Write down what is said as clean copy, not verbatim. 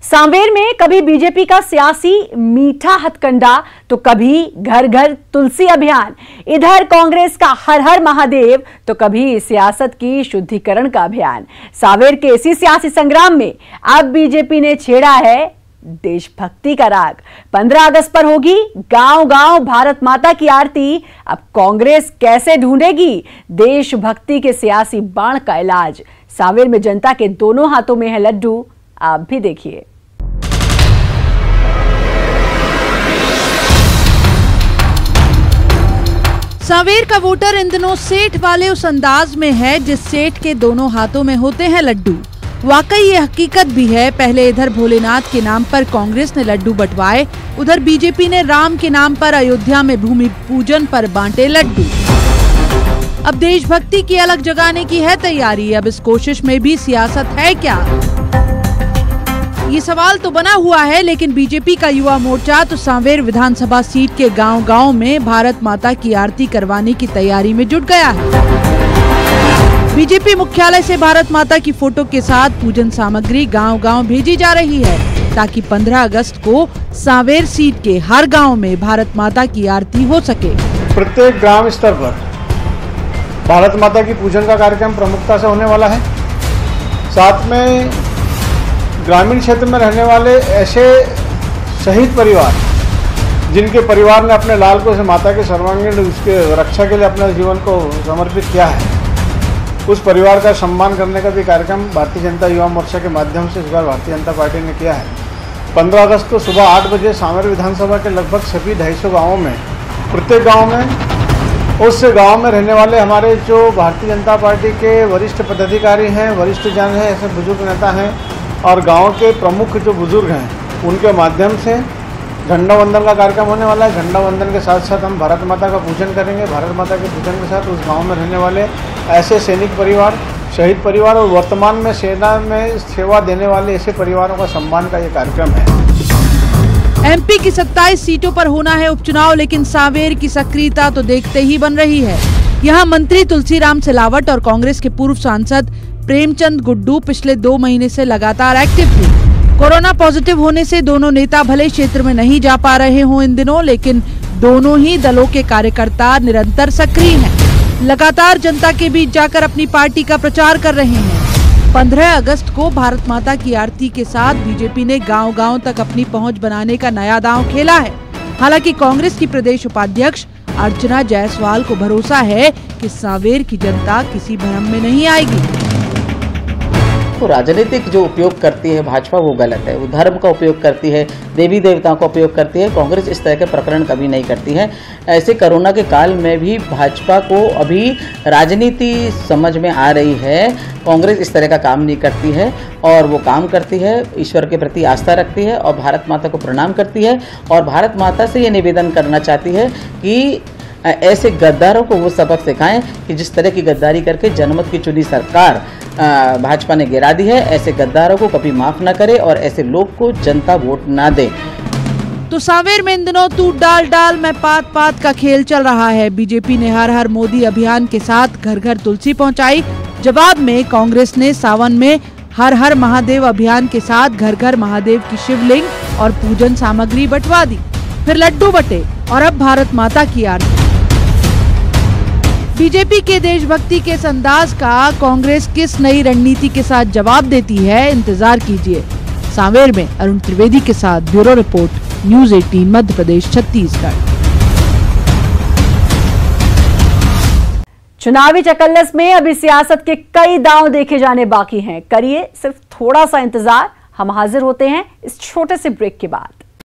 सांवेर में कभी बीजेपी का सियासी मीठा हथकंडा तो कभी घर घर तुलसी अभियान, इधर कांग्रेस का हर हर महादेव तो कभी सियासत की शुद्धिकरण का अभियान। सांवेर के इसी सियासी संग्राम में अब बीजेपी ने छेड़ा है देशभक्ति का राग। 15 अगस्त पर होगी गांव गांव भारत माता की आरती। अब कांग्रेस कैसे ढूंढेगी देशभक्ति के सियासी बाण का इलाज। सांवेर में जनता के दोनों हाथों में है लड्डू, आप भी देखिए। सांवेर का वोटर इन दिनों सेठ वाले उस अंदाज में है जिस सेठ के दोनों हाथों में होते हैं लड्डू। वाकई ये हकीकत भी है। पहले इधर भोलेनाथ के नाम पर कांग्रेस ने लड्डू बंटवाए, उधर बीजेपी ने राम के नाम पर अयोध्या में भूमि पूजन पर बांटे लड्डू। अब देशभक्ति की अलग जगाने की है तैयारी। अब इस कोशिश में भी सियासत है क्या, ये सवाल तो बना हुआ है। लेकिन बीजेपी का युवा मोर्चा तो सांवेर विधानसभा सीट के गांव-गांव में भारत माता की आरती करवाने की तैयारी में जुट गया है। बीजेपी मुख्यालय से भारत माता की फोटो के साथ पूजन सामग्री गांव-गांव भेजी जा रही है ताकि 15 अगस्त को सांवेर सीट के हर गांव में भारत माता की आरती हो सके। प्रत्येक ग्राम स्तर पर भारत माता की पूजन का कार्यक्रम प्रमुखता से होने वाला है। साथ में ग्रामीण क्षेत्र में रहने वाले ऐसे शहीद परिवार जिनके परिवार ने अपने लाल को से माता के सर्वांगीण उसके रक्षा के लिए अपने जीवन को समर्पित किया है, उस परिवार का सम्मान करने का भी कार्यक्रम भारतीय जनता युवा मोर्चा के माध्यम से इस बार भारतीय जनता पार्टी ने किया है। 15 अगस्त को सुबह 8 बजे सांवेर विधानसभा के लगभग सभी 250 गाँवों में, प्रत्येक गाँव में उस गांव में रहने वाले हमारे जो भारतीय जनता पार्टी के वरिष्ठ पदाधिकारी हैं, वरिष्ठ जन हैं, ऐसे बुजुर्ग नेता हैं और गांव के प्रमुख जो बुजुर्ग हैं उनके माध्यम से झंडा वंदन का कार्यक्रम होने वाला है। झंडा वंदन के साथ साथ हम भारत माता का पूजन करेंगे। भारत माता के पूजन के साथ उस गाँव में रहने वाले ऐसे सैनिक परिवार, शहीद परिवार और वर्तमान में सेना में सेवा देने वाले ऐसे परिवारों का सम्मान का ये कार्यक्रम है। एमपी की 27 सीटों पर होना है उपचुनाव, लेकिन सांवेर की सक्रियता तो देखते ही बन रही है। यहाँ मंत्री तुलसीराम सिलावट और कांग्रेस के पूर्व सांसद प्रेमचंद गुड्डू पिछले 2 महीने से लगातार एक्टिव थे। कोरोना पॉजिटिव होने से दोनों नेता भले क्षेत्र में नहीं जा पा रहे हों इन दिनों, लेकिन दोनों ही दलों के कार्यकर्ता निरंतर सक्रिय हैं। लगातार जनता के बीच जाकर अपनी पार्टी का प्रचार कर रहे हैं। 15 अगस्त को भारत माता की आरती के साथ बीजेपी ने गांव-गांव तक अपनी पहुंच बनाने का नया दांव खेला है। हालांकि कांग्रेस की प्रदेश उपाध्यक्ष अर्चना जायसवाल को भरोसा है कि सांवेर की जनता किसी भ्रम में नहीं आएगी। तो राजनीतिक जो उपयोग करती है भाजपा वो गलत है। वो धर्म का उपयोग करती है, देवी देवताओं का उपयोग करती है। कांग्रेस इस तरह के प्रकरण कभी नहीं करती है। ऐसे कोरोना के काल में भी भाजपा को अभी राजनीति समझ में आ रही है। कांग्रेस इस तरह का काम नहीं करती है और वो काम करती है, ईश्वर के प्रति आस्था रखती है और भारत माता को प्रणाम करती है और भारत माता से ये निवेदन करना चाहती है कि ऐसे गद्दारों को वो सबक सिखाएं कि जिस तरह की गद्दारी करके जनमत की चुनी सरकार भाजपा ने गिरा दी है, ऐसे गद्दारों को कभी माफ ना करे और ऐसे लोग को जनता वोट ना दे। तो सांवेर में इन दिनों तू डाल डाल मैं पात पात का खेल चल रहा है। बीजेपी ने हर हर मोदी अभियान के साथ घर घर तुलसी पहुंचाई। जवाब में कांग्रेस ने सावन में हर हर महादेव अभियान के साथ घर घर महादेव की शिवलिंग और पूजन सामग्री बंटवा दी। फिर लड्डू बटे और अब भारत माता की आरती। बीजेपी के देशभक्ति के इस अंदाज का कांग्रेस किस नई रणनीति के साथ जवाब देती है, इंतजार कीजिए। सांवेर में अरुण त्रिवेदी के साथ bureau report, news 18 Madhya Pradesh Chhattisgarh. चुनावी चकल्लस में अभी सियासत के कई दांव देखे जाने बाकी हैं। करिए सिर्फ थोड़ा सा इंतजार, हम हाजिर होते हैं इस छोटे से ब्रेक के बाद।